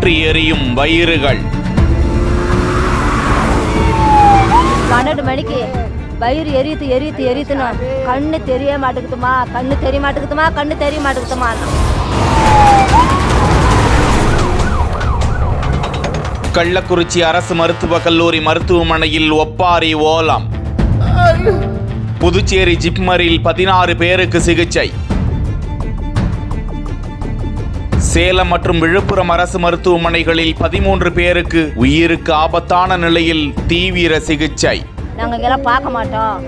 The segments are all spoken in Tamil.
பற்றி எரியும் வயிறுகள். 12 மணிக்கு வயிறு எரியுதுன்னா கண்ணு தெரிய மாட்டேங்குதுமா. கள்ளக்குறிச்சி அரசு மருத்துவக் கல்லூரி மருத்துவமனையில் ஒப்பாரி ஓலம். புதுச்சேரி ஜிப்மரில் 16 பேருக்கு சிகிச்சை. சேலம் மற்றும் விழுப்புரம் அரசு மருத்துவமனைகளில் 13 பேருக்கு உயிருக்கு ஆபத்தான நிலையில் தீவிர சிகிச்சை. நாங்கள் இங்கெல்லாம் பார்க்க மாட்டோம்,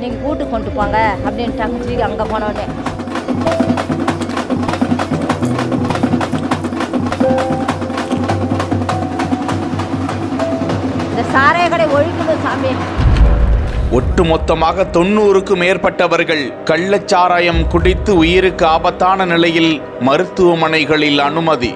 நீங்கள் கூட்டு கொண்டு போங்க அப்படின்ட்டாங்க. சொல்லி அங்கே போனோடனே இந்த சாராய கடை ஒழிக்கணும் சாமி. ஒட்டுமொத்தமாக 90க்கும் மேற்பட்டவர்கள் கள்ளச்சாராயம் குடித்து உயிருக்கு ஆபத்தான நிலையில் மருத்துவமனைகளில் அனுமதி.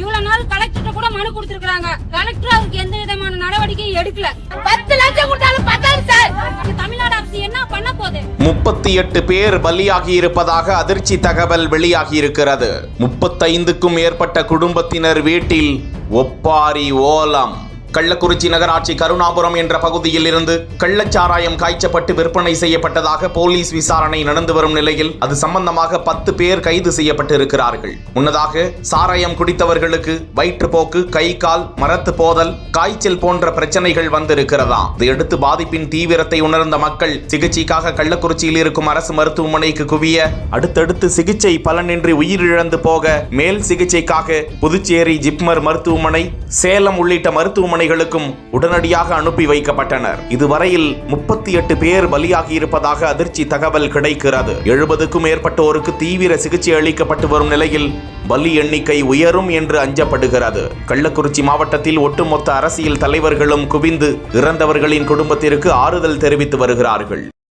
இவ்வளவு நாள் கலெக்டர் கூட மனு கொடுத்திருக்காங்க. கலெக்டர் அவருக்கு எந்த விதமான நடவடிக்கையும் எடுக்கல. 10 லட்சம் கொடுத்தாலும் பத்தாது சார். தமிழ்நாடு அரசு என்ன பண்ண போகுது? 38 பேர் பலியாகி இருப்பதாக அதிர்ச்சி தகவல் வெளியாகி இருக்கிறது. 35க்கும் மேற்பட்ட குடும்பத்தினர் வீட்டில் ஒப்பாரி ஓலம். கள்ளக்குறிச்சி நகராட்சி கருணாபுரம் என்ற பகுதியில் இருந்து கள்ளச்சாராயம் காய்ச்சப்பட்டு விற்பனை செய்யப்பட்டதாக போலீஸ் விசாரணை நடந்து வரும் நிலையில் அது சம்பந்தமாக 10 பேர் கைது செய்யப்பட்டு இருக்கிறார்கள். முன்னதாக சாராயம் குடித்தவர்களுக்கு வயிற்றுப்போக்கு, கை கால் மரத்து போதல், காய்ச்சல் போன்ற பிரச்சனைகள் வந்திருக்கிறதாம். இதையடுத்து பாதிப்பின் தீவிரத்தை உணர்ந்த மக்கள் சிகிச்சைக்காக கள்ளக்குறிச்சியில் இருக்கும் அரசு மருத்துவமனைக்கு குவிய அடுத்தடுத்து சிகிச்சை பலனின்றி உயிரிழந்து போக மேல் சிகிச்சைக்காக புதுச்சேரி ஜிப்மர் மருத்துவமனை, சேலம் உள்ளிட்ட மருத்துவமனைகளுக்கும் உடனடியாக அனுப்பி வைக்கப்பட்டனர். இதுவரையில் 38 பேர் பலியாகி இருப்பதாக அதிர்ச்சி தகவல் கிடைக்கிறது. 70க்கும் மேற்பட்டோருக்கு தீவிர சிகிச்சை அளிக்கப்பட்டு வரும் நிலையில் பலி எண்ணிக்கை உயரும் என்று அஞ்சப்படுகிறது. கள்ளக்குறிச்சி மாவட்டத்தில் ஒட்டுமொத்த அரசியல் தலைவர்களும் குவிந்து இறந்தவர்களின் குடும்பத்திற்கு ஆறுதல் தெரிவித்து வருகிறார்கள்.